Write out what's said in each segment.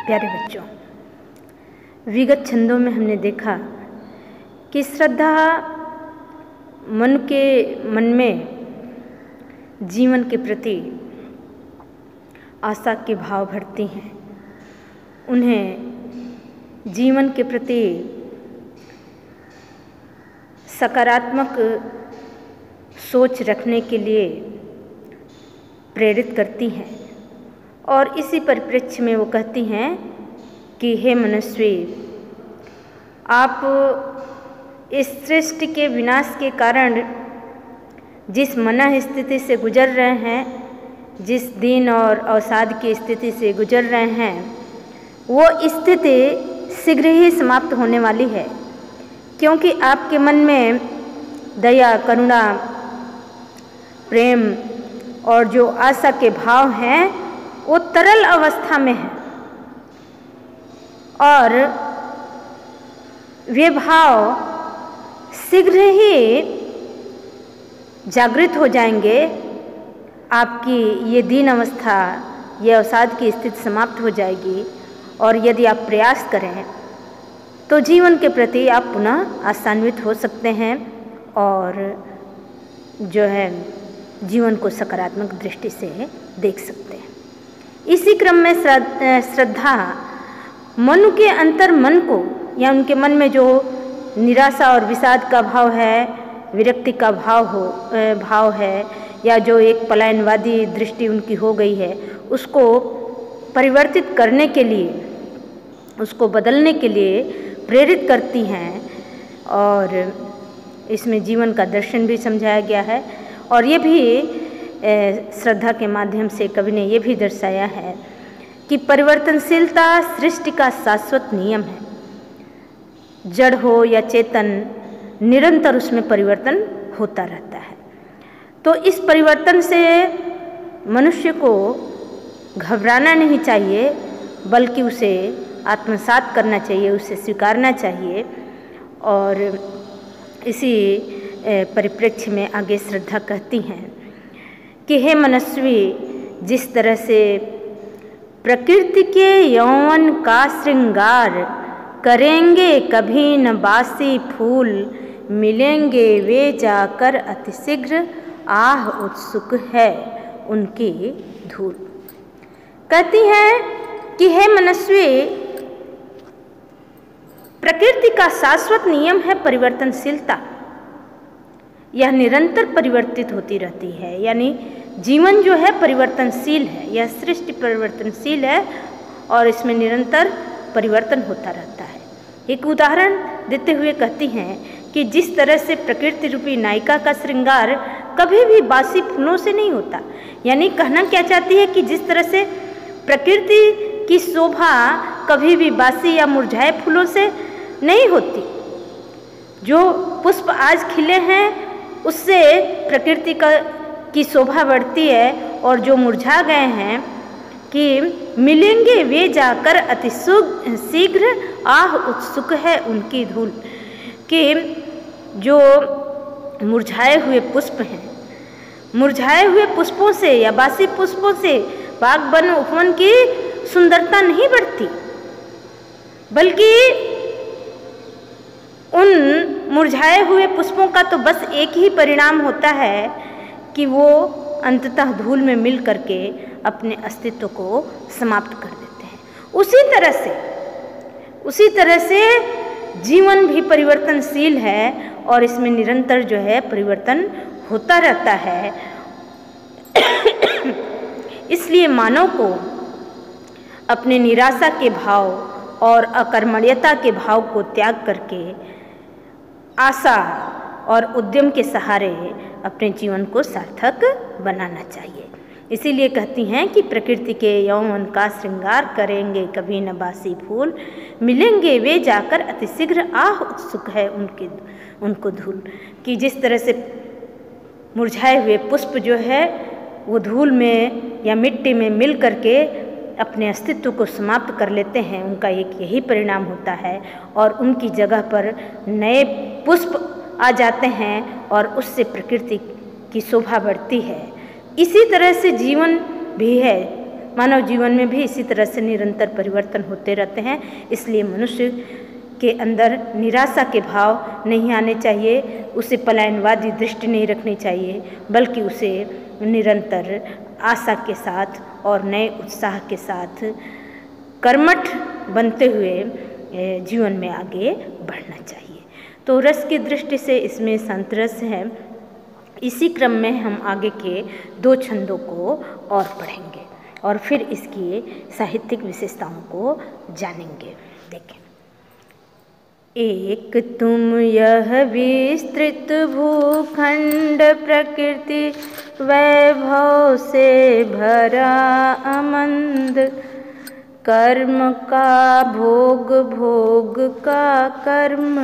प्यारे बच्चों, विगत छंदों में हमने देखा कि श्रद्धा मन में जीवन के प्रति आशा के भाव भरती हैं। उन्हें जीवन के प्रति सकारात्मक सोच रखने के लिए प्रेरित करती हैं और इसी परिप्रेक्ष्य में वो कहती हैं कि हे मनस्वी, आप इस सृष्टि के विनाश के कारण जिस मना स्थिति से गुजर रहे हैं, जिस दीन और अवसाद की स्थिति से गुजर रहे हैं, वो स्थिति शीघ्र ही समाप्त होने वाली है, क्योंकि आपके मन में दया, करुणा, प्रेम और जो आशा के भाव हैं वो तरल अवस्था में है और वे भाव शीघ्र ही जागृत हो जाएंगे। आपकी ये दीन अवस्था, ये अवसाद की स्थिति समाप्त हो जाएगी और यदि आप प्रयास करें तो जीवन के प्रति आप पुनः आशान्वित हो सकते हैं और जो है जीवन को सकारात्मक दृष्टि से देख सकते हैं। इसी क्रम में श्रद्धा मनु के अंतर मन को, या उनके मन में जो निराशा और विषाद का भाव है, विरक्ति का भाव है, या जो एक पलायनवादी दृष्टि उनकी हो गई है, उसको परिवर्तित करने के लिए, उसको बदलने के लिए प्रेरित करती हैं। और इसमें जीवन का दर्शन भी समझाया गया है और ये भी श्रद्धा के माध्यम से कवि ने ये भी दर्शाया है कि परिवर्तनशीलता सृष्टि का शाश्वत नियम है। जड़ हो या चेतन, निरंतर उसमें परिवर्तन होता रहता है। तो इस परिवर्तन से मनुष्य को घबराना नहीं चाहिए, बल्कि उसे आत्मसात करना चाहिए, उसे स्वीकारना चाहिए। और इसी परिप्रेक्ष्य में आगे श्रद्धा कहती हैं कि हे मनस्वी, जिस तरह से प्रकृति के यौवन का श्रृंगार करेंगे कभी न बासी फूल, मिलेंगे वे जाकर अतिशीघ्र, आह उत्सुक है उनकी धूल। कहती हैं कि हे मनस्वी, प्रकृति का शाश्वत नियम है परिवर्तनशीलता। यह निरंतर परिवर्तित होती रहती है, यानी जीवन जो है परिवर्तनशील है, यह सृष्टि परिवर्तनशील है और इसमें निरंतर परिवर्तन होता रहता है। एक उदाहरण देते हुए कहती हैं कि जिस तरह से प्रकृति रूपी नायिका का श्रृंगार कभी भी बासी फूलों से नहीं होता, यानी कहना क्या चाहती है कि जिस तरह से प्रकृति की शोभा कभी भी बासी या मुरझाए फूलों से नहीं होती। जो पुष्प आज खिले हैं उससे प्रकृति की शोभा बढ़ती है और जो मुरझा गए हैं कि मिलेंगे वे जाकर अति शीघ्र, आह उत्सुक है उनकी धूल। कि जो मुरझाए हुए पुष्प हैं, मुरझाए हुए पुष्पों से या बासी पुष्पों से बाग वन उपवन की सुंदरता नहीं बढ़ती, बल्कि उन मुरझाए हुए पुष्पों का तो बस एक ही परिणाम होता है कि वो अंततः धूल में मिल करके अपने अस्तित्व को समाप्त कर देते हैं। उसी तरह से जीवन भी परिवर्तनशील है और इसमें निरंतर जो है परिवर्तन होता रहता है। इसलिए मानव को अपने निराशा के भाव और अकर्मण्यता के भाव को त्याग करके आशा और उद्यम के सहारे अपने जीवन को सार्थक बनाना चाहिए। इसीलिए कहती हैं कि प्रकृति के यौवन का श्रृंगार करेंगे कभी न बासी फूल, मिलेंगे वे जाकर अतिशीघ्र, आह उत्सुक है उनको धूल। कि जिस तरह से मुरझाए हुए पुष्प जो है वो धूल में या मिट्टी में मिल करके अपने अस्तित्व को समाप्त कर लेते हैं, उनका एक यही परिणाम होता है और उनकी जगह पर नए पुष्प आ जाते हैं और उससे प्रकृति की शोभा बढ़ती है। इसी तरह से जीवन भी है। मानव जीवन में भी इसी तरह से निरंतर परिवर्तन होते रहते हैं। इसलिए मनुष्य के अंदर निराशा के भाव नहीं आने चाहिए, उसे पलायनवादी दृष्टि नहीं रखनी चाहिए, बल्कि उसे निरंतर आशा के साथ और नए उत्साह के साथ कर्मठ बनते हुए जीवन में आगे बढ़ना चाहिए। तो रस की दृष्टि से इसमें संत रस है। इसी क्रम में हम आगे के 2 छंदों को और पढ़ेंगे और फिर इसकी साहित्यिक विशेषताओं को जानेंगे। देखें, एक तुम यह विस्तृत भूखंड प्रकृति वैभव से भरा अमंद, कर्म का भोग भोग का कर्म,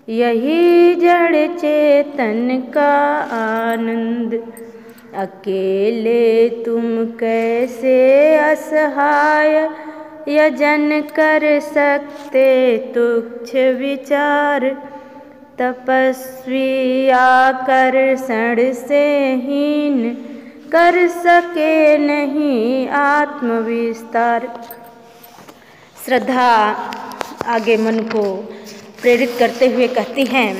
यही जड़ चेतन का आनंद। अकेले तुम कैसे असहाय यजन कर सकते तुच्छ विचार, तपस्वी आकर्षण से हीन कर सके नहीं आत्मविस्तार। श्रद्धा आगे मन को प्रेरित करते हुए कहती हैं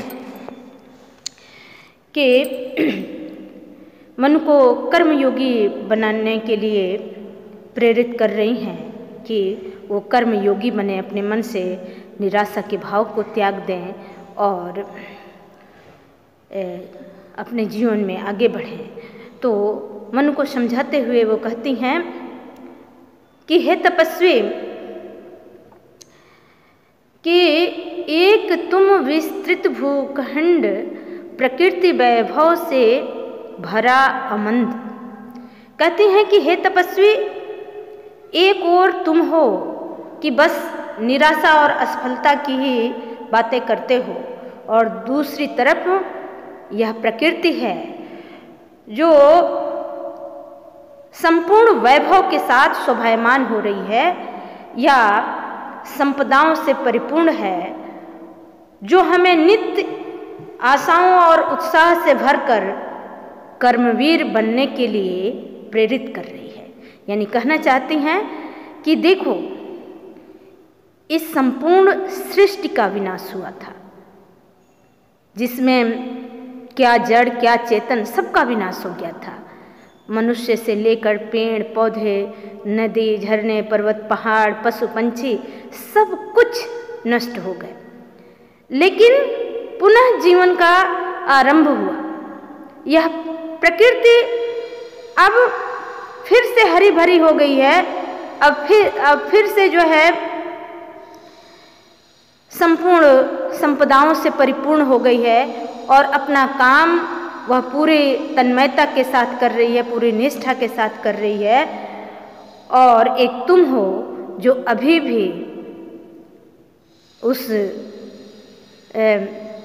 कि मन को कर्मयोगी बनाने के लिए प्रेरित कर रही हैं कि वो कर्मयोगी बने, अपने मन से निराशा के भाव को त्याग दें और अपने जीवन में आगे बढ़ें। तो मन को समझाते हुए वो कहती हैं कि हे तपस्वी, कि एक तुम विस्तृत भूखंड प्रकृति वैभव से भरा अमंद। कहती हैं कि हे तपस्वी, एक ओर तुम हो कि बस निराशा और असफलता की ही बातें करते हो, और दूसरी तरफ यह प्रकृति है जो संपूर्ण वैभव के साथ शोभायमान हो रही है या संपदाओं से परिपूर्ण है, जो हमें नित्य आशाओं और उत्साह से भरकर कर्मवीर बनने के लिए प्रेरित कर रही है। यानी कहना चाहती हैं कि देखो, इस संपूर्ण सृष्टि का विनाश हुआ था, जिसमें क्या जड़ क्या चेतन सबका विनाश हो गया था। मनुष्य से लेकर पेड़ पौधे, नदी, झरने, पर्वत, पहाड़, पशु पंछी सब कुछ नष्ट हो गए, लेकिन पुनः जीवन का आरंभ हुआ। यह प्रकृति अब फिर से हरी भरी हो गई है, अब फिर से जो है संपूर्ण संपदाओं से परिपूर्ण हो गई है और अपना काम वह पूरी तन्मयता के साथ कर रही है, पूरी निष्ठा के साथ कर रही है। और एक तुम हो जो अभी भी उस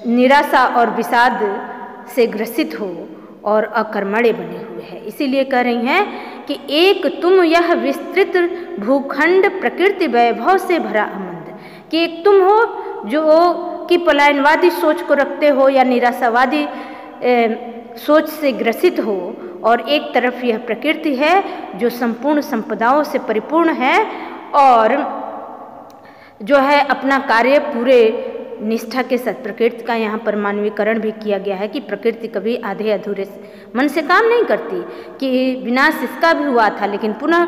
निराशा और विषाद से ग्रसित हो और अकर्मण्य बने हुए हैं। इसीलिए कह रही हैं कि एक तुम यह विस्तृत भूखंड प्रकृति वैभव से भरा अमंद, कि एक तुम हो जो कि पलायनवादी सोच को रखते हो या निराशावादी सोच से ग्रसित हो, और एक तरफ यह प्रकृति है जो संपूर्ण संपदाओं से परिपूर्ण है और जो है अपना कार्य पूरे निष्ठा के साथ। प्रकृति का यहाँ पर मानवीकरण भी किया गया है कि प्रकृति कभी आधे अधूरे मन से काम नहीं करती, कि विनाश इसका भी हुआ था लेकिन पुनः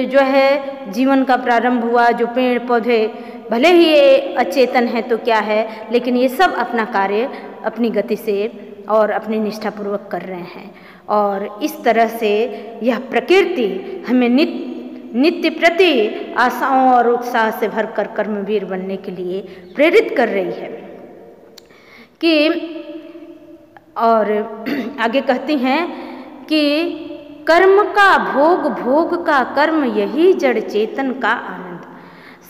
जो है जीवन का प्रारंभ हुआ। जो पेड़ पौधे भले ही ये अचेतन है तो क्या है, लेकिन ये सब अपना कार्य अपनी गति से और अपनी निष्ठापूर्वक कर रहे हैं। और इस तरह से यह प्रकृति हमें नित्य प्रति आशाओं और उत्साह से भरकर कर्मवीर बनने के लिए प्रेरित कर रही है। कि और आगे कहती हैं कि कर्म का भोग भोग का कर्म, यही जड़ चेतन का आनंद।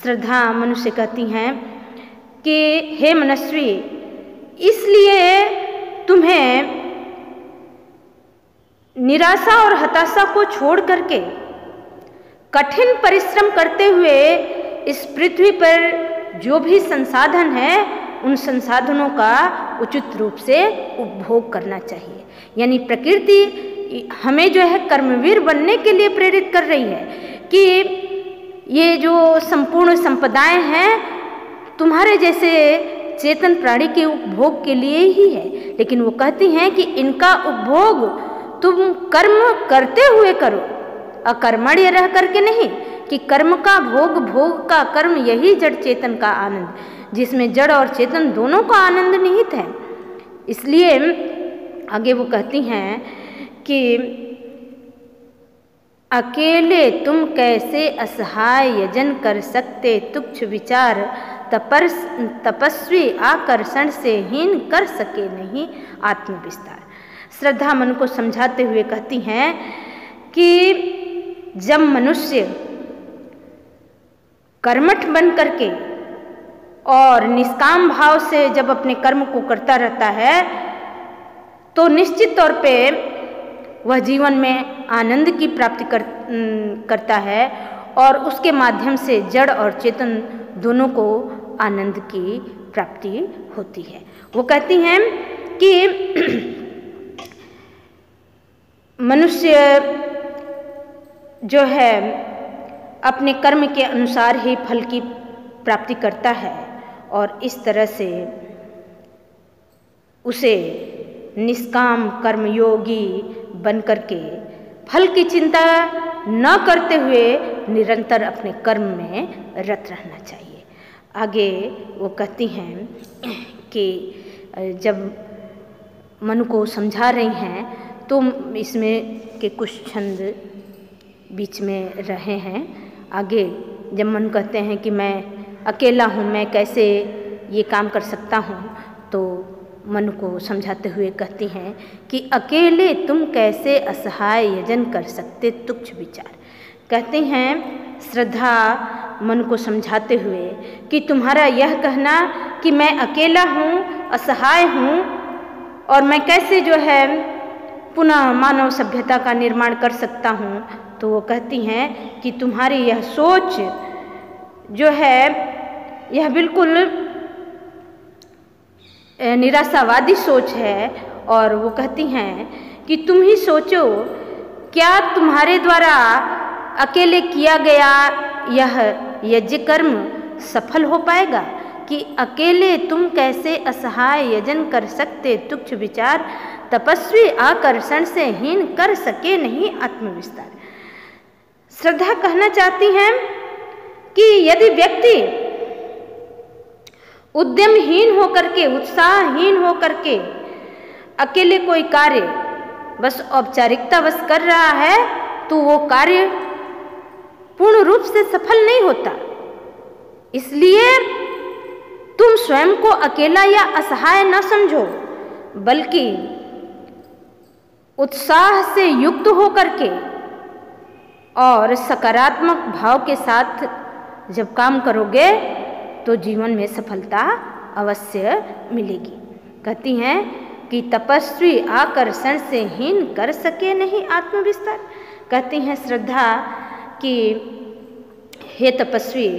श्रद्धा मनुष्य कहती हैं कि हे मनस्वी, इसलिए तुम्हें निराशा और हताशा को छोड़ करके कठिन परिश्रम करते हुए इस पृथ्वी पर जो भी संसाधन है उन संसाधनों का उचित रूप से उपभोग करना चाहिए। यानी प्रकृति हमें जो है कर्मवीर बनने के लिए प्रेरित कर रही है कि ये जो संपूर्ण संपदाएं हैं तुम्हारे जैसे चेतन प्राणी के उपभोग के लिए ही है, लेकिन वो कहती हैं कि इनका उपभोग तुम कर्म करते हुए करो, अकर्मण्य रह करके नहीं, कि कर्म का भोग, भोग का कर्म, यही जड़ चेतन का आनंद, जिसमें जड़ और चेतन दोनों का आनंद निहित है। इसलिए आगे वो कहती हैं कि अकेले तुम कैसे असहाय यजन कर सकते, तुच्छ विचार तपस्वी आकर्षण से हीन कर सके नहीं आत्मविस्तार। श्रद्धा मन को समझाते हुए कहती हैं कि जब मनुष्य कर्मठ बन करके और निष्काम भाव से जब अपने कर्म को करता रहता है तो निश्चित तौर पे वह जीवन में आनंद की प्राप्ति करता है और उसके माध्यम से जड़ और चेतन दोनों को आनंद की प्राप्ति होती है। वो कहती हैं कि मनुष्य जो है अपने कर्म के अनुसार ही फल की प्राप्ति करता है और इस तरह से उसे निष्काम कर्मयोगी बन करके फल की चिंता न करते हुए निरंतर अपने कर्म में रत रहना चाहिए। आगे वो कहती हैं कि जब मन को समझा रही हैं तो इसमें के कुछ छंद बीच में रहे हैं। आगे जब मन कहते हैं कि मैं अकेला हूँ, मैं कैसे ये काम कर सकता हूँ, तो मन को समझाते हुए कहती हैं कि अकेले तुम कैसे असहाय यजन कर सकते तुच्छ विचार। कहते हैं श्रद्धा मन को समझाते हुए कि तुम्हारा यह कहना कि मैं अकेला हूँ, असहाय हूँ और मैं कैसे जो है पुनः मानव सभ्यता का निर्माण कर सकता हूँ, तो वो कहती हैं कि तुम्हारी यह सोच जो है यह बिल्कुल निराशावादी सोच है। और वो कहती हैं कि तुम ही सोचो, क्या तुम्हारे द्वारा अकेले किया गया यह यज्ञ कर्म सफल हो पाएगा? कि अकेले तुम कैसे असहाय यजन कर सकते तुच्छ विचार तपस्वी आकर्षण से हीन कर सके नहीं आत्मविस्तार। श्रद्धा कहना चाहती हैं कि यदि व्यक्ति उद्यमहीन होकर के, उत्साहहीन होकर के अकेले कोई कार्य बस औपचारिकता बस कर रहा है तो वो कार्य पूर्ण रूप से सफल नहीं होता। इसलिए तुम स्वयं को अकेला या असहाय न समझो, बल्कि उत्साह से युक्त होकर के और सकारात्मक भाव के साथ जब काम करोगे तो जीवन में सफलता अवश्य मिलेगी। कहती हैं कि तपस्वी आकर्षण से हीन कर सके नहीं आत्मविस्तार। कहती हैं श्रद्धा कि हे तपस्वी,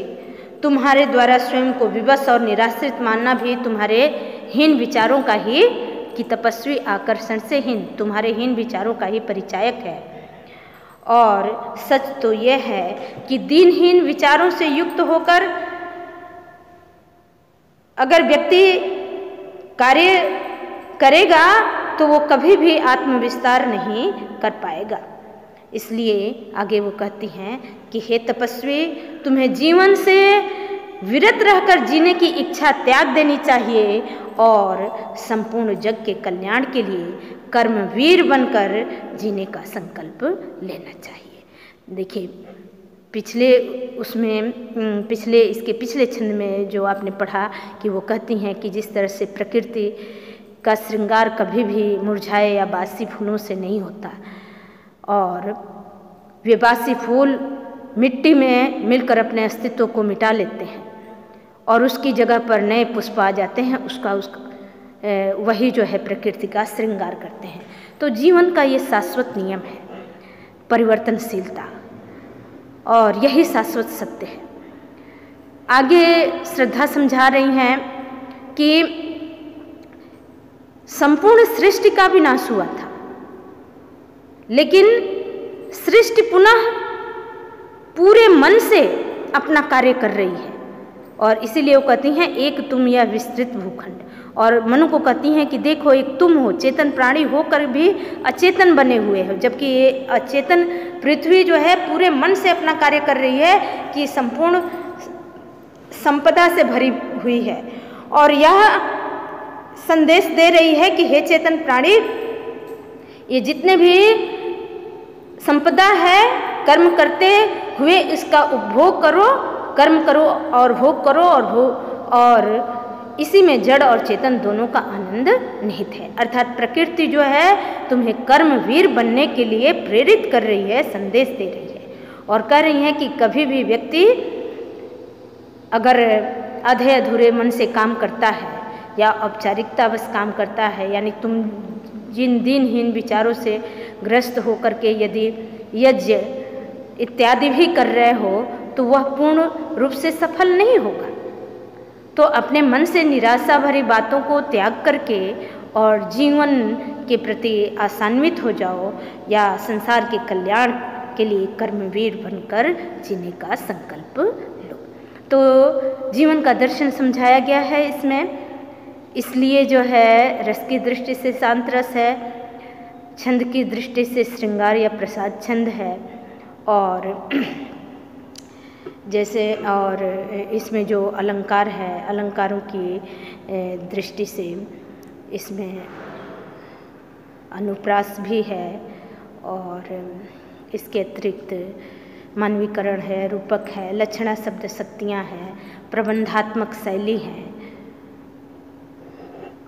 तुम्हारे द्वारा स्वयं को विवश और निराश्रित मानना भी तुम्हारे हीन विचारों का ही, कि तपस्वी आकर्षण से हीन, तुम्हारे हीन विचारों का ही परिचायक है। और सच तो यह है कि दीनहीन विचारों से युक्त होकर अगर व्यक्ति कार्य करेगा तो वो कभी भी आत्मविस्तार नहीं कर पाएगा। इसलिए आगे वो कहती हैं कि हे तपस्वी, तुम्हें जीवन से विरत रहकर जीने की इच्छा त्याग देनी चाहिए और संपूर्ण जग के कल्याण के लिए कर्मवीर बनकर जीने का संकल्प लेना चाहिए। देखिए इसके पिछले छंद में जो आपने पढ़ा कि वो कहती हैं कि जिस तरह से प्रकृति का श्रृंगार कभी भी मुरझाए या बासी फूलों से नहीं होता और वे बासी फूल मिट्टी में मिलकर अपने अस्तित्व को मिटा लेते हैं और उसकी जगह पर नए पुष्प आ जाते हैं, वही जो है प्रकृति का श्रृंगार करते हैं। तो जीवन का ये शाश्वत नियम है, परिवर्तनशीलता, और यही शाश्वत सत्य है। आगे श्रद्धा समझा रही हैं कि संपूर्ण सृष्टि का विनाश हुआ था, लेकिन सृष्टि पुनः पूरे मन से अपना कार्य कर रही है। और इसीलिए वो कहती हैं एक तुम यह विस्तृत भूखंड, और मनु को कहती हैं कि देखो एक तुम हो, चेतन प्राणी होकर भी अचेतन बने हुए हो, जबकि ये अचेतन पृथ्वी जो है पूरे मन से अपना कार्य कर रही है कि संपूर्ण संपदा से भरी हुई है। और यह संदेश दे रही है कि हे चेतन प्राणी, ये जितने भी संपदा है कर्म करते हुए इसका उपभोग करो, कर्म करो और भोग करो, और इसी में जड़ और चेतन दोनों का आनंद निहित है। अर्थात प्रकृति जो है तुम्हें कर्मवीर बनने के लिए प्रेरित कर रही है, संदेश दे रही है, और कह रही है कि कभी भी व्यक्ति अगर आधे अधूरे मन से काम करता है या औपचारिकता बस काम करता है, यानी तुम जिन दिनहीन विचारों से ग्रस्त होकर के यदि यज्ञ इत्यादि भी कर रहे हो तो वह पूर्ण रूप से सफल नहीं होगा। तो अपने मन से निराशा भरी बातों को त्याग करके और जीवन के प्रति आसान्वित हो जाओ, या संसार के कल्याण के लिए कर्मवीर बनकर जीने का संकल्प लो। तो जीवन का दर्शन समझाया गया है इसमें, इसलिए जो है रस की दृष्टि से शांत रस है, छंद की दृष्टि से श्रृंगार या प्रसाद छंद है, और जैसे और इसमें जो अलंकार है, अलंकारों की दृष्टि से इसमें अनुप्रास भी है, और इसके अतिरिक्त मानवीकरण है, रूपक है, लक्षणा शब्द शक्तियाँ हैं, प्रबंधात्मक शैली है,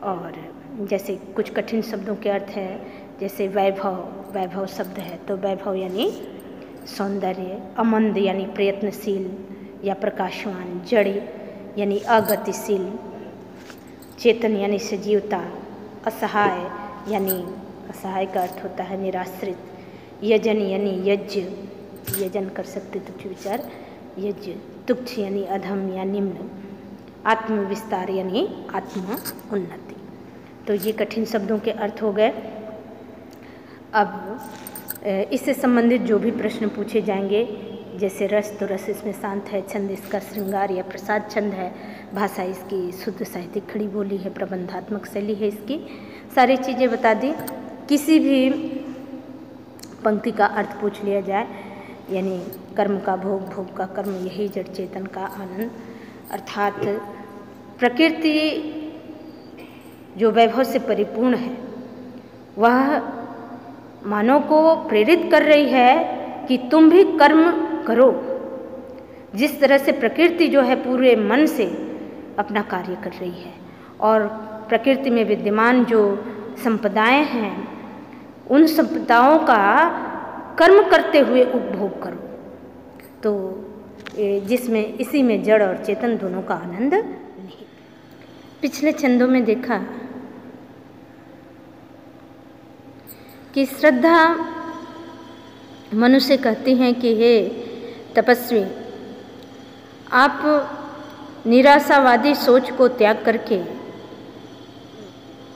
और जैसे कुछ कठिन शब्दों के अर्थ है, जैसे वैभव, वैभव शब्द है तो वैभव यानी सौंदर्य, अमंद यानी प्रयत्नशील या प्रकाशवान, जड़ यानी अगतिशील, चेतन यानी सजीवता, असहाय यानी असहाय का अर्थ होता है निराश्रित, यजन यानी यज्ञ, यजन कर सकते तुच्छ विचार, यज्ञ, तुच्छ यानी अधम या निम्न, आत्मविस्तार यानी आत्म उन्नति। तो ये कठिन शब्दों के अर्थ हो गए। अब इससे संबंधित जो भी प्रश्न पूछे जाएंगे, जैसे रस, तो रस इसमें शांत है, छंद इसका श्रृंगार या प्रसाद छंद है, भाषा इसकी शुद्ध साहित्यिक खड़ी बोली है, प्रबंधात्मक शैली है इसकी, सारी चीज़ें बता दी। किसी भी पंक्ति का अर्थ पूछ लिया जाए, यानी कर्म का भोग, भोग का कर्म, यही जड़ चेतन का आनंद। अर्थात प्रकृति जो वैभव से परिपूर्ण है वह मानव को प्रेरित कर रही है कि तुम भी कर्म करो। जिस तरह से प्रकृति जो है पूरे मन से अपना कार्य कर रही है, और प्रकृति में विद्यमान जो संपदाएं हैं उन संपदाओं का कर्म करते हुए उपभोग करो। तो जिसमें इसी में जड़ और चेतन दोनों का आनंद नहीं। पिछले छंदों में देखा कि श्रद्धा मनुष्य कहती हैं कि हे तपस्वी, आप निराशावादी सोच को त्याग करके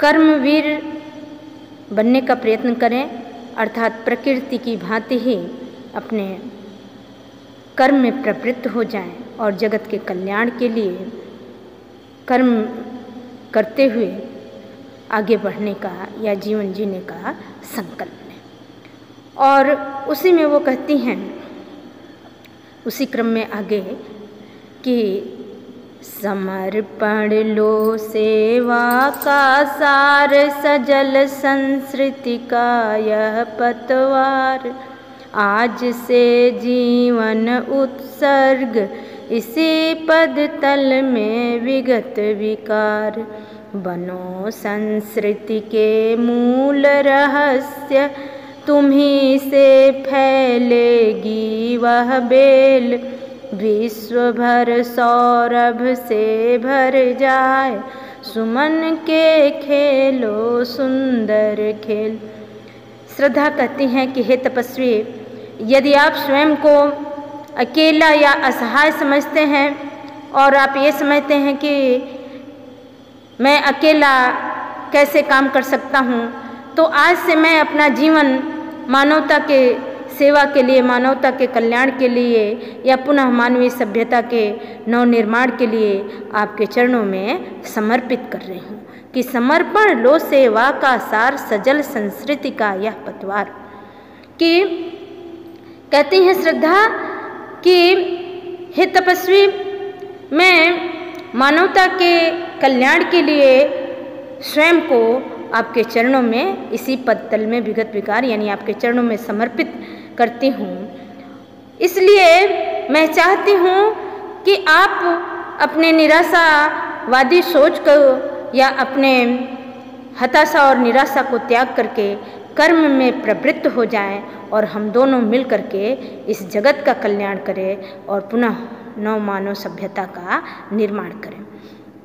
कर्मवीर बनने का प्रयत्न करें, अर्थात प्रकृति की भांति ही अपने कर्म में प्रवृत्त हो जाएं और जगत के कल्याण के लिए कर्म करते हुए आगे बढ़ने का या जीवन जीने का संकल्प लें। और उसी में वो कहती हैं, उसी क्रम में आगे कि समर्पण लो सेवा का सार, सजल संस्कृति का यह पतवार, आज से जीवन उत्सर्ग इसी पद तल में विगत विकार, बनो संस्कृति के मूल रहस्य, तुम्ही से फैलेगी वह बेल, विश्व भर सौरभ से भर जाए, सुमन के खेलो सुंदर खेल। श्रद्धा कहती हैं कि हे तपस्वी, यदि आप स्वयं को अकेला या असहाय समझते हैं और आप ये समझते हैं कि मैं अकेला कैसे काम कर सकता हूँ, तो आज से मैं अपना जीवन मानवता के सेवा के लिए, मानवता के कल्याण के लिए या पुनः मानवीय सभ्यता के नवनिर्माण के लिए आपके चरणों में समर्पित कर रही हूँ कि समर्पण लो सेवा का सार, सजल संस्कृति का यह पतवार। कि कहती हैं श्रद्धा कि हे तपस्वी, मैं मानवता के कल्याण के लिए स्वयं को आपके चरणों में इसी पदतल में विगत विकार यानी आपके चरणों में समर्पित करती हूँ। इसलिए मैं चाहती हूँ कि आप अपने निराशावादी सोच को या अपने हताशा और निराशा को त्याग करके कर्म में प्रवृत्त हो जाएं और हम दोनों मिल करके इस जगत का कल्याण करें और पुनः नव मानव सभ्यता का निर्माण करें।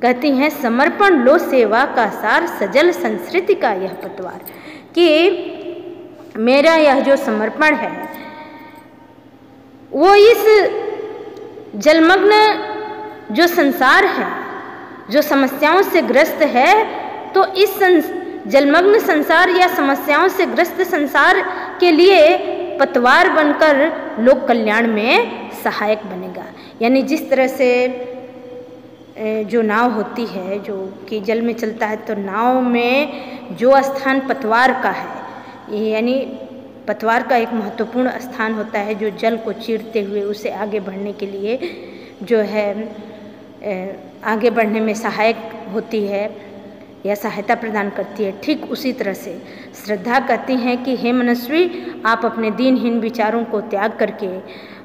कहती हैं समर्पण लो सेवा का सार, सजल संस्कृति का यह पतवार। कि मेरा यह जो समर्पण है वो इस जलमग्न जो संसार है, जो समस्याओं से ग्रस्त है, तो इस जलमग्न संसार या समस्याओं से ग्रस्त संसार के लिए पतवार बनकर लोक कल्याण में सहायक बनेगा। यानी जिस तरह से जो नाव होती है जो कि जल में चलता है, तो नाव में जो स्थान पतवार का है, यानी पतवार का एक महत्वपूर्ण स्थान होता है जो जल को चीरते हुए उसे आगे बढ़ने के लिए जो है आगे बढ़ने में सहायक होती है या सहायता प्रदान करती है। ठीक उसी तरह से श्रद्धा कहती हैं कि हे मनस्वी, आप अपने दीनहीन विचारों को त्याग करके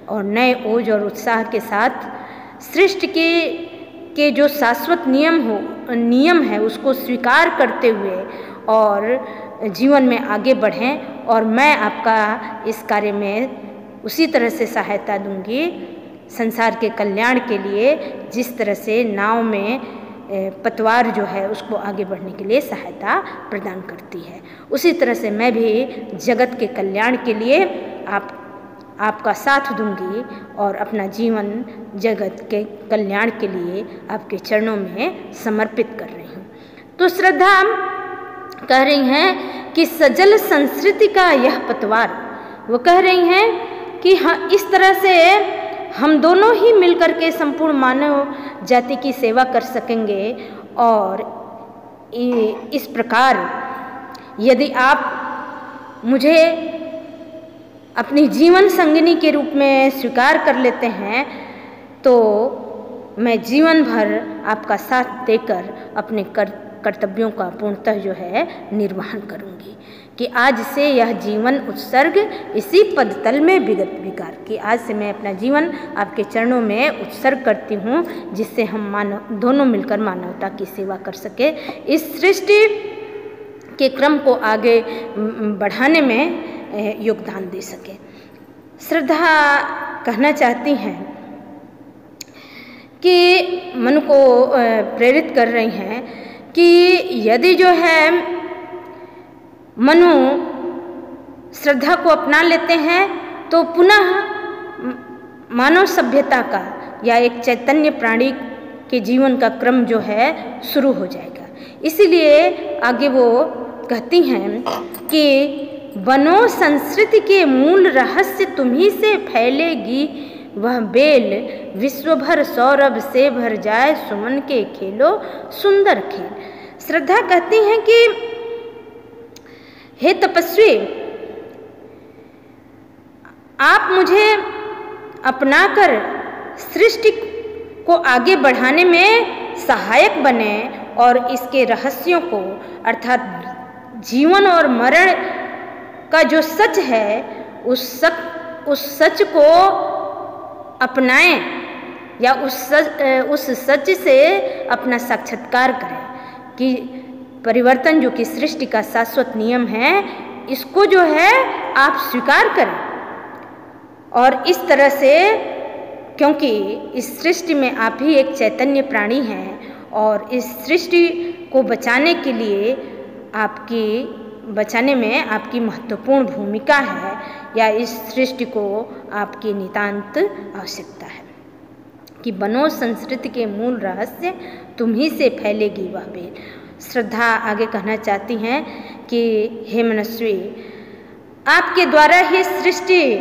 और नए ओज और उत्साह के साथ सृष्टि के जो शाश्वत नियम है उसको स्वीकार करते हुए और जीवन में आगे बढ़ें। और मैं आपका इस कार्य में उसी तरह से सहायता दूंगी संसार के कल्याण के लिए जिस तरह से नाव में पतवार जो है उसको आगे बढ़ने के लिए सहायता प्रदान करती है। उसी तरह से मैं भी जगत के कल्याण के लिए आपका साथ दूंगी और अपना जीवन जगत के कल्याण के लिए आपके चरणों में समर्पित कर रही हूँ। तो श्रद्धा कह रही हैं कि सजल संस्कृति का यह पतवार, वो कह रही हैं कि हाँ, इस तरह से हम दोनों ही मिलकर के संपूर्ण मानव जाति की सेवा कर सकेंगे। और इस प्रकार यदि आप मुझे अपनी जीवन संगिनी के रूप में स्वीकार कर लेते हैं तो मैं जीवन भर आपका साथ देकर अपने कर्तव्यों का पूर्णतः जो है निर्वहन करूंगी। कि आज से यह जीवन उत्सर्ग इसी पदतल में विगत विकार, कि आज से मैं अपना जीवन आपके चरणों में उत्सर्ग करती हूँ जिससे हम दोनों मिलकर मानवता की सेवा कर सके, इस सृष्टि के क्रम को आगे बढ़ाने में योगदान दे सके। श्रद्धा कहना चाहती हैं कि मन को प्रेरित कर रही हैं कि यदि जो है मनु श्रद्धा को अपना लेते हैं तो पुनः मानव सभ्यता का या एक चैतन्य प्राणी के जीवन का क्रम जो है शुरू हो जाएगा। इसीलिए आगे वो कहती हैं कि बनो संस्कृति के मूल रहस्य तुम्ही से फैलेगी वह बेल, विश्व भर सौरभ से भर जाए सुमन के खेलो सुंदर खेल। श्रद्धा कहती हैं कि हे तपस्वी, आप मुझे अपनाकर सृष्टि को आगे बढ़ाने में सहायक बने और इसके रहस्यों को अर्थात जीवन और मरण का जो सच है उस सच को अपनाएं या उस सच से अपना साक्षात्कार करें कि परिवर्तन जो कि सृष्टि का शाश्वत नियम है इसको जो है आप स्वीकार करें। और इस तरह से, क्योंकि इस सृष्टि में आप ही एक चैतन्य प्राणी हैं और इस सृष्टि को बचाने के लिए बचाने में आपकी महत्वपूर्ण भूमिका है या इस सृष्टि को आपकी नितांत आवश्यकता है। कि बनो संस्कृति के मूल रहस्य तुम्ही से फैलेगी वह बेल। श्रद्धा आगे कहना चाहती हैं कि हे मनस्वी, आपके द्वारा ही सृष्टि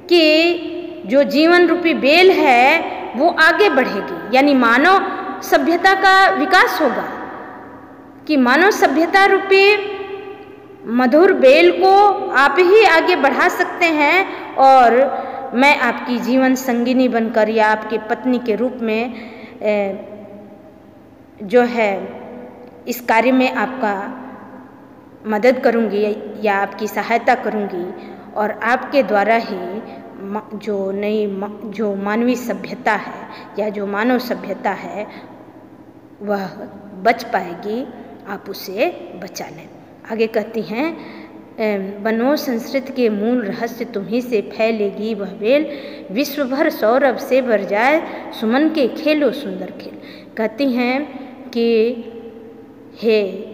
की जो जीवन रूपी बेल है वो आगे बढ़ेगी, यानी मानव सभ्यता का विकास होगा, कि मानव सभ्यता रूपी मधुर बेल को आप ही आगे बढ़ा सकते हैं। और मैं आपकी जीवन संगिनी बनकर या आपकी पत्नी के रूप में जो है इस कार्य में आपका मदद करूंगी या आपकी सहायता करूंगी, और आपके द्वारा ही जो मानवीय सभ्यता है या जो मानव सभ्यता है वह बच पाएगी, आप उसे बचा लें। आगे कहती हैं, बनो संस्कृत के मूल रहस्य तुम्ही से फैलेगी वह बेल, विश्व भर सौरभ से भर जाए सुमन के खेलो सुंदर खेल। कहती हैं कि हे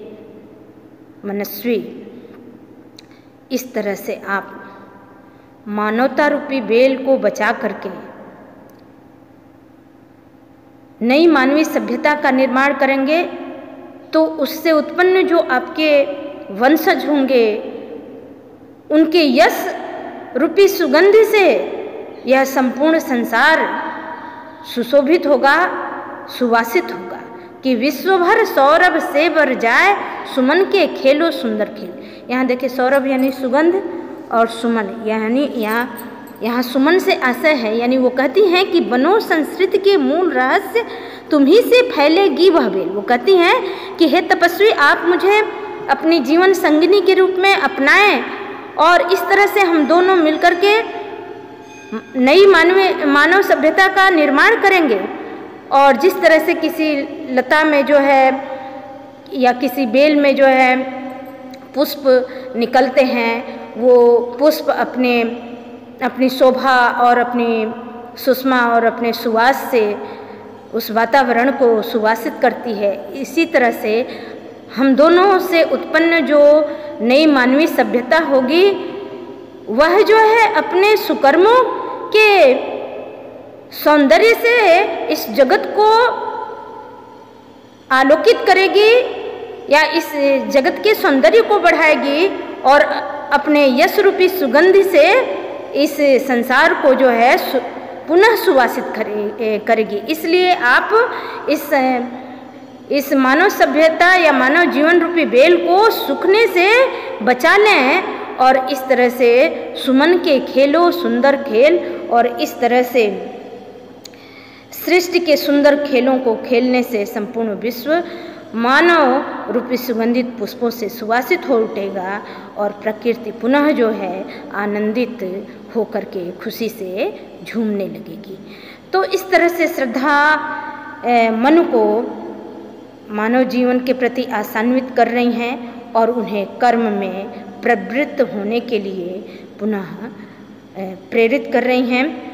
मनस्वी, इस तरह से आप मानवता रूपी बेल को बचा करके नई मानवीय सभ्यता का निर्माण करेंगे, तो उससे उत्पन्न जो आपके वंशज होंगे उनके यश रूपी सुगंध से यह संपूर्ण संसार सुशोभित होगा, सुवासित होगा, कि विश्व भर सौरभ से भर जाए सुमन के खेलो सुंदर खेल। यहाँ देखिए, सौरभ यानी सुगंध और सुमन यानी यहाँ सुमन से आशय है, यानी वो कहती हैं कि बनो संस्कृत के मूल रहस्य तुम्ही से फैलेगी वह बेल। वो कहती हैं कि हे तपस्वी, आप मुझे अपनी जीवन संगिनी के रूप में अपनाएं, और इस तरह से हम दोनों मिलकर के नई मानव सभ्यता का निर्माण करेंगे। और जिस तरह से किसी लता में जो है या किसी बेल में जो है पुष्प निकलते हैं, वो पुष्प अपनी शोभा और अपनी सुषमा और अपने सुवास से उस वातावरण को सुवासित करती है, इसी तरह से हम दोनों से उत्पन्न जो नई मानवीय सभ्यता होगी वह जो है अपने सुकर्मों के सौंदर्य से इस जगत को आलोकित करेगी या इस जगत के सौंदर्य को बढ़ाएगी, और अपने यश रूपी सुगंध से इस संसार को जो है पुनः सुवासित करेगी। इसलिए आप इस मानव सभ्यता या मानव जीवन रूपी बेल को सूखने से बचा लें, और इस तरह से सुमन के खेलो सुंदर खेल, और इस तरह से सृष्टि के सुंदर खेलों को खेलने से संपूर्ण विश्व मानव रूपी सुगंधित पुष्पों से सुवासित हो उठेगा, और प्रकृति पुनः जो है आनंदित होकर के खुशी से झूमने लगेगी। तो इस तरह से श्रद्धा मन को मानव जीवन के प्रति आशान्वित कर रही हैं और उन्हें कर्म में प्रवृत्त होने के लिए पुनः प्रेरित कर रही हैं।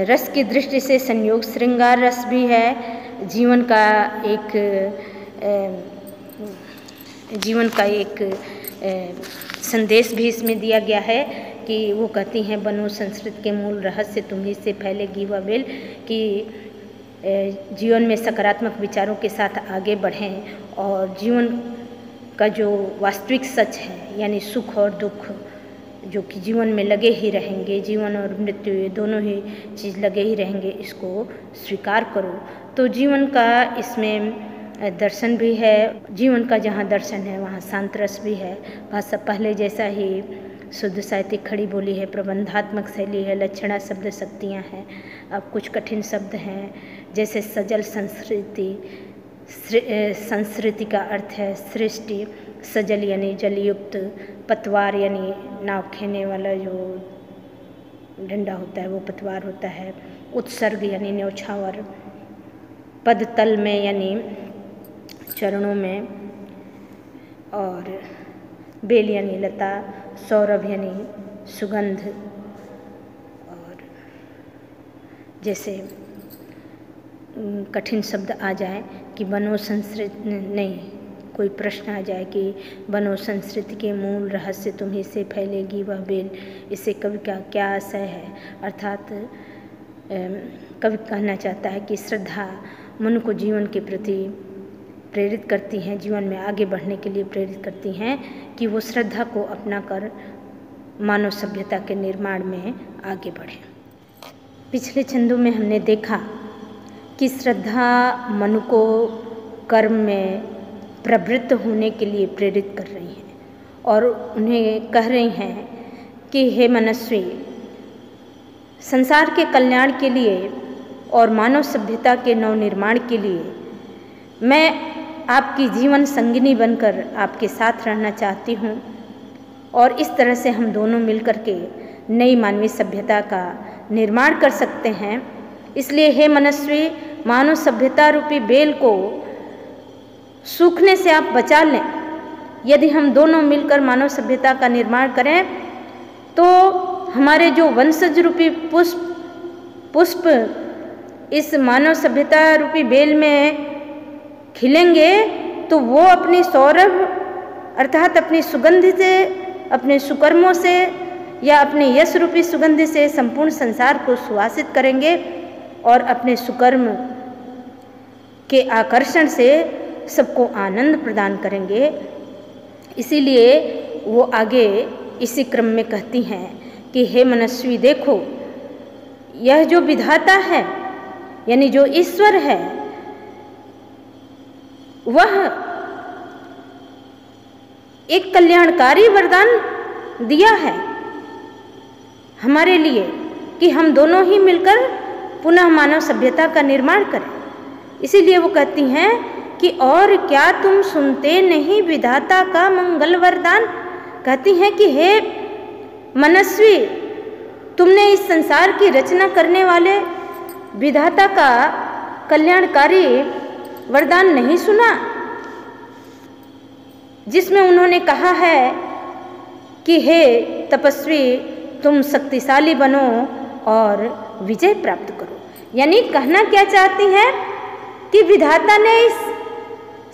रस की दृष्टि से संयोग श्रृंगार रस भी है, जीवन का एक संदेश भी इसमें दिया गया है कि वो कहती हैं, बनो संस्कृत के मूल रहस्य तुम्ही से फैलेगी वह बेल, कि जीवन में सकारात्मक विचारों के साथ आगे बढ़ें और जीवन का जो वास्तविक सच है यानी सुख और दुख जो कि जीवन में लगे ही रहेंगे, जीवन और मृत्यु ये दोनों ही चीज़ लगे ही रहेंगे, इसको स्वीकार करो। तो जीवन का इसमें दर्शन भी है, जीवन का जहाँ दर्शन है वहाँ शांत रस भी है। भाषा पहले जैसा ही शुद्ध साहित्यिक खड़ी बोली है, प्रबंधात्मक शैली है, लक्षणा शब्द शक्तियाँ हैं। अब कुछ कठिन शब्द हैं जैसे सजल संस्कृति, संस्कृति का अर्थ है सृष्टि, सजल यानी जलयुक्त, पतवार यानी नाव खेने वाला जो डंडा होता है वो पतवार होता है, उत्सर्ग यानी न्यौछावर, पद तल में यानी चरणों में, और बेल यानी लता, सौरभ यानी सुगंध। और जैसे कठिन शब्द आ जाए कि बनो संस्कृति, नहीं कोई प्रश्न आ जाए कि बनो संस्कृति के मूल रहस्य तुम्ही से फैलेगी वह बेल, इससे कवि का क्या आशय है। अर्थात कवि कहना चाहता है कि श्रद्धा मन को जीवन के प्रति प्रेरित करती हैं, जीवन में आगे बढ़ने के लिए प्रेरित करती हैं कि वो श्रद्धा को अपनाकर मानव सभ्यता के निर्माण में आगे बढ़ें। पिछले छंदों में हमने देखा कि श्रद्धा मनु को कर्म में प्रवृत्त होने के लिए प्रेरित कर रही हैं और उन्हें कह रही हैं कि हे मनस्वी, संसार के कल्याण के लिए और मानव सभ्यता के नवनिर्माण के लिए मैं आपकी जीवन संगिनी बनकर आपके साथ रहना चाहती हूँ और इस तरह से हम दोनों मिलकर के नई मानवीय सभ्यता का निर्माण कर सकते हैं। इसलिए हे मनस्वी, मानव सभ्यता रूपी बेल को सूखने से आप बचा लें। यदि हम दोनों मिलकर मानव सभ्यता का निर्माण करें तो हमारे जो वंशज रूपी पुष्प इस मानव सभ्यता रूपी बेल में खिलेंगे तो वो अपनी सौरभ अर्थात अपनी सुगंध से, अपने सुकर्मों से या अपने यश रूपी सुगंध से संपूर्ण संसार को सुवासित करेंगे और अपने सुकर्म के आकर्षण से सबको आनंद प्रदान करेंगे। इसीलिए वो आगे इसी क्रम में कहती हैं कि हे मनस्वी, देखो यह जो विधाता है यानी जो ईश्वर है वह एक कल्याणकारी वरदान दिया है हमारे लिए कि हम दोनों ही मिलकर पुनः मानव सभ्यता का निर्माण करें। इसीलिए वो कहती हैं कि और क्या तुम सुनते नहीं विधाता का मंगल वरदान। कहती हैं कि हे मनस्वी, तुमने इस संसार की रचना करने वाले विधाता का कल्याणकारी वरदान नहीं सुना, जिसमें उन्होंने कहा है कि हे तपस्वी, तुम शक्तिशाली बनो और विजय प्राप्त करो। यानी कहना क्या चाहती हैं कि विधाता ने इस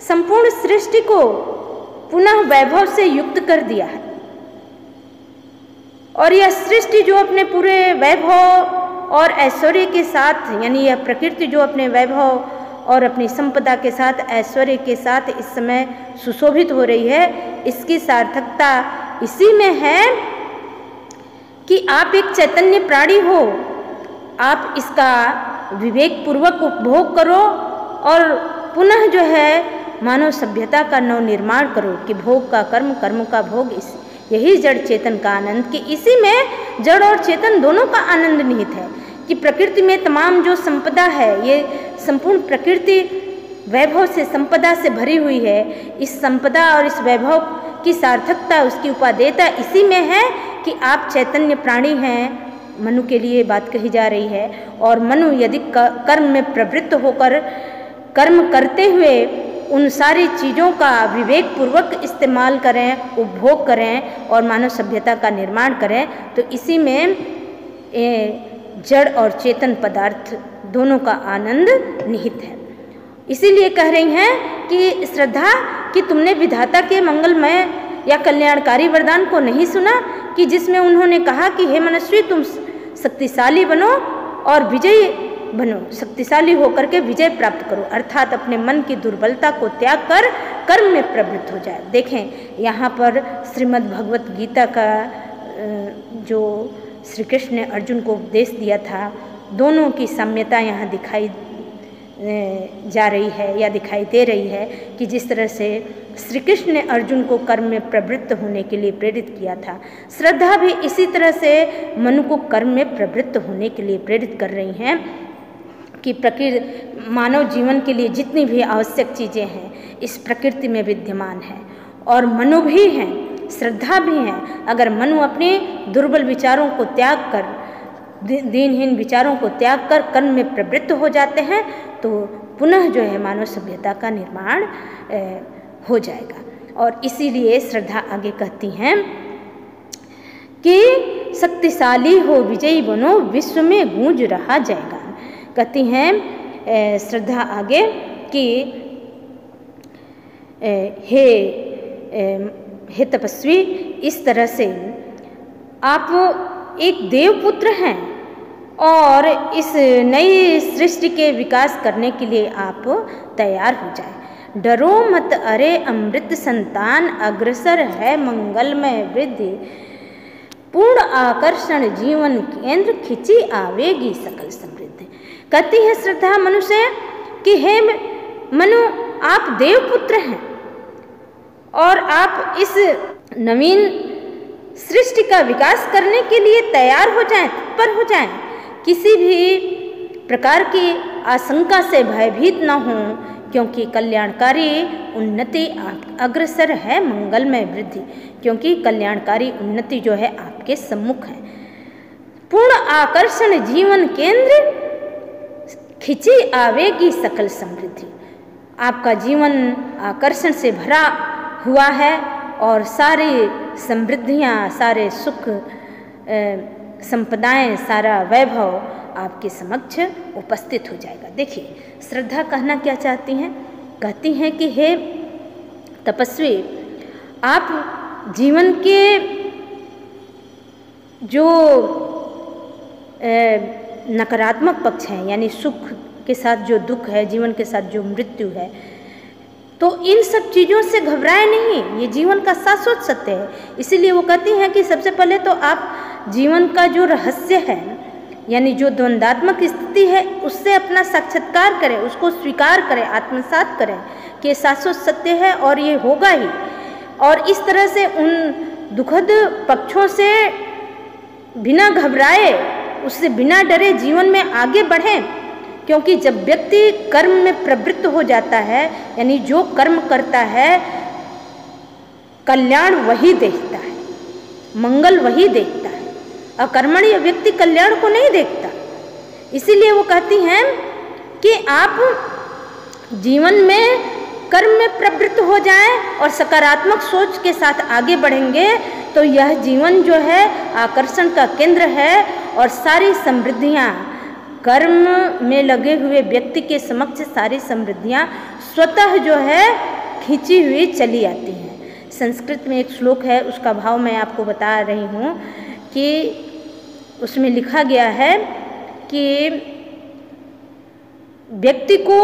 संपूर्ण सृष्टि को पुनः वैभव से युक्त कर दिया है और यह सृष्टि जो अपने पूरे वैभव और ऐश्वर्य के साथ, यानी यह प्रकृति जो अपने वैभव और अपनी संपदा के साथ, ऐश्वर्य के साथ इस समय सुशोभित हो रही है, इसकी सार्थकता इसी में है कि आप एक चैतन्य प्राणी हो, आप इसका विवेक पूर्वक उपभोग करो और पुनः जो है मानव सभ्यता का नवनिर्माण करो कि भोग का कर्म, कर्म का भोग, यही जड़ चेतन का आनंद, कि इसी में जड़ और चेतन दोनों का आनंद निहित है कि प्रकृति में तमाम जो संपदा है, ये संपूर्ण प्रकृति वैभव से, संपदा से भरी हुई है। इस संपदा और इस वैभव की सार्थकता, उसकी उपादेयता इसी में है कि आप चैतन्य प्राणी हैं। मनु के लिए बात कही जा रही है और मनु यदि कर्म में प्रवृत्त होकर कर्म करते हुए उन सारी चीज़ों का विवेक पूर्वक इस्तेमाल करें, उपभोग करें और मानव सभ्यता का निर्माण करें, तो इसी में जड़ और चेतन पदार्थ दोनों का आनंद निहित है। इसीलिए कह रही हैं कि श्रद्धा, कि तुमने विधाता के मंगलमय या कल्याणकारी वरदान को नहीं सुना कि जिसमें उन्होंने कहा कि हे मनस्वी, तुम शक्तिशाली बनो और विजयी बनो, शक्तिशाली होकर के विजय प्राप्त करो, अर्थात अपने मन की दुर्बलता को त्याग कर कर्म में प्रवृत्त हो जाए। देखें यहाँ पर श्रीमद् भगवत गीता का जो श्री कृष्ण ने अर्जुन को उपदेश दिया था, दोनों की साम्यता यहाँ दिखाई जा रही है या दिखाई दे रही है कि जिस तरह से श्री कृष्ण ने अर्जुन को कर्म में प्रवृत्त होने के लिए प्रेरित किया था, श्रद्धा भी इसी तरह से मनु को कर्म में प्रवृत्त होने के लिए प्रेरित कर रही हैं कि प्रकृति, मानव जीवन के लिए जितनी भी आवश्यक चीज़ें हैं इस प्रकृति में विद्यमान है और मनु भी हैं, श्रद्धा भी हैं। अगर मनु अपने दुर्बल विचारों को त्याग कर, दीनहीन विचारों को त्याग कर कर्म में प्रवृत्त हो जाते हैं तो पुनः जो है मानव सभ्यता का निर्माण हो जाएगा। और इसीलिए श्रद्धा आगे कहती हैं कि शक्तिशाली हो, विजयी बनो, विश्व में गूंज रहा जाएगा। कहती हैं श्रद्धा आगे कि हे तपस्वी, इस तरह से आप एक देवपुत्र हैं और इस नई सृष्टि के विकास करने के लिए आप तैयार हो जाएं। डरो मत अरे अमृत संतान, अग्रसर है मंगलमय वृद्धि। पूर्ण आकर्षण जीवन केंद्र, खिंची आवेगी सकल समृद्धि। कहती है श्रद्धा मनुष्य कि हे मनु, आप देवपुत्र हैं और आप इस नवीन सृष्टि का विकास करने के लिए तैयार हो जाएं, तत्पर हो जाएं। किसी भी प्रकार की आशंका से भयभीत न हों, क्योंकि कल्याणकारी उन्नति अग्रसर है मंगलमय वृद्धि, क्योंकि कल्याणकारी उन्नति जो है आपके सम्मुख है। पूर्ण आकर्षण जीवन केंद्र, खिंची आवेगी सकल समृद्धि। आपका जीवन आकर्षण से भरा हुआ है और सारी समृद्धियाँ, सारे सुख संपदाएं, सारा वैभव आपके समक्ष उपस्थित हो जाएगा। देखिए श्रद्धा कहना क्या चाहती हैं? कहती हैं कि हे तपस्वी, आप जीवन के जो नकारात्मक पक्ष हैं, यानी सुख के साथ जो दुख है, जीवन के साथ जो मृत्यु है, तो इन सब चीज़ों से घबराए नहीं, ये जीवन का शाश्वत सत्य है। इसीलिए वो कहती हैं कि सबसे पहले तो आप जीवन का जो रहस्य है, यानी जो द्वंद्वात्मक स्थिति है, उससे अपना साक्षात्कार करें, उसको स्वीकार करें, आत्मसात करें कि ये शाश्वत सत्य है और ये होगा ही। और इस तरह से उन दुखद पक्षों से बिना घबराए, उससे बिना डरे जीवन में आगे बढ़ें। क्योंकि जब व्यक्ति कर्म में प्रवृत्त हो जाता है, यानी जो कर्म करता है, कल्याण वही देखता है, मंगल वही देखता है। अकर्मण्य व्यक्ति कल्याण को नहीं देखता। इसीलिए वो कहती हैं कि आप जीवन में कर्म में प्रवृत्त हो जाएं और सकारात्मक सोच के साथ आगे बढ़ेंगे तो यह जीवन जो है आकर्षण का केंद्र है और सारी समृद्धियाँ, कर्म में लगे हुए व्यक्ति के समक्ष सारी समृद्धियाँ स्वतः जो है खींची हुई चली आती हैं। संस्कृत में एक श्लोक है, उसका भाव मैं आपको बता रही हूँ कि उसमें लिखा गया है कि व्यक्ति को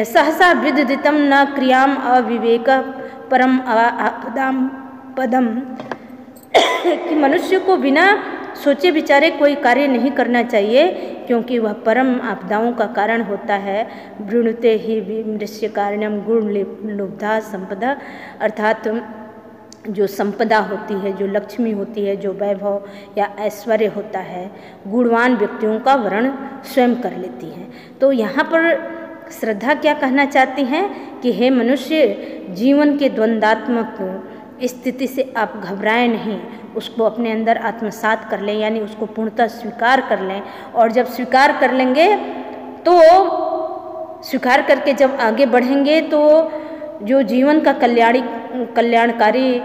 सहसा विदितम न क्रियाम अविवेक परम आपदाम पदम, कि मनुष्य को बिना सोचे विचारे कोई कार्य नहीं करना चाहिए, क्योंकि वह परम आपदाओं का कारण होता है। वृणुते ही विमृश्य कारणम गुण लुब्धा संपदा, अर्थात जो संपदा होती है, जो लक्ष्मी होती है, जो वैभव या ऐश्वर्य होता है, गुणवान व्यक्तियों का वर्ण स्वयं कर लेती है। तो यहाँ पर श्रद्धा क्या कहना चाहती हैं कि हे मनुष्य, जीवन के द्वंद्वात्मक स्थिति से आप घबराएं नहीं, उसको अपने अंदर आत्मसात कर लें, यानी उसको पूर्णतः स्वीकार कर लें। और जब स्वीकार कर लेंगे तो स्वीकार करके जब आगे बढ़ेंगे तो जो जीवन का कल्याणकारी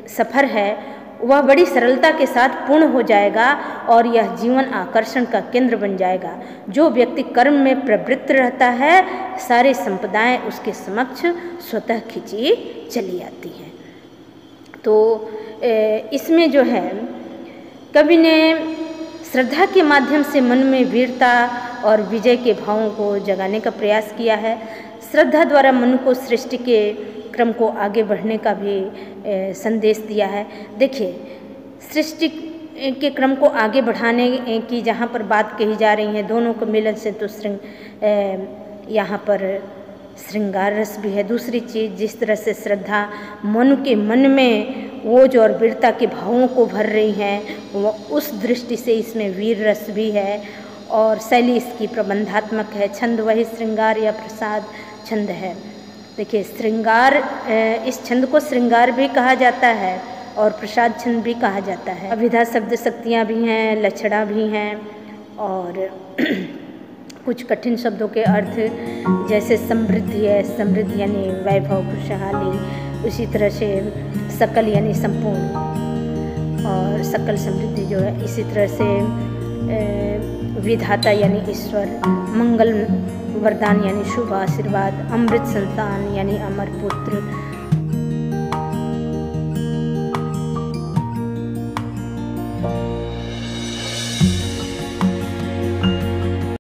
सफ़र है वह बड़ी सरलता के साथ पूर्ण हो जाएगा और यह जीवन आकर्षण का केंद्र बन जाएगा। जो व्यक्ति कर्म में प्रवृत्त रहता है, सारी संपदाएं उसके समक्ष स्वतः खिंची चली आती हैं। तो इसमें जो है कवि ने श्रद्धा के माध्यम से मन में वीरता और विजय के भावों को जगाने का प्रयास किया है। श्रद्धा द्वारा मन को सृष्टि के क्रम को आगे बढ़ने का भी संदेश दिया है। देखिए, सृष्टि के क्रम को आगे बढ़ाने की जहाँ पर बात कही जा रही है, दोनों को मिलन से तो यहाँ पर श्रृंगार रस भी है। दूसरी चीज़, जिस तरह से श्रद्धा मन के मन में ओज और वीरता के भावों को भर रही हैं, वह उस दृष्टि से इसमें वीर रस भी है और शैली इसकी प्रबंधात्मक है। छंद वही श्रृंगार या प्रसाद छंद है। देखिए, श्रृंगार, इस छंद को श्रृंगार भी कहा जाता है और प्रसाद छंद भी कहा जाता है। अभिधा शब्द शक्तियाँ भी हैं, लक्षणा भी हैं और कुछ कठिन शब्दों के अर्थ जैसे समृद्धि है, समृद्धि यानी वैभव, खुशहाली, उसी तरह से सकल यानी संपूर्ण और सकल समृद्धि जो है, इसी तरह से विधाता यानी ईश्वर, मंगल वरदान यानी शुभ आशीर्वाद, अमृत संतान यानी अमर पुत्र,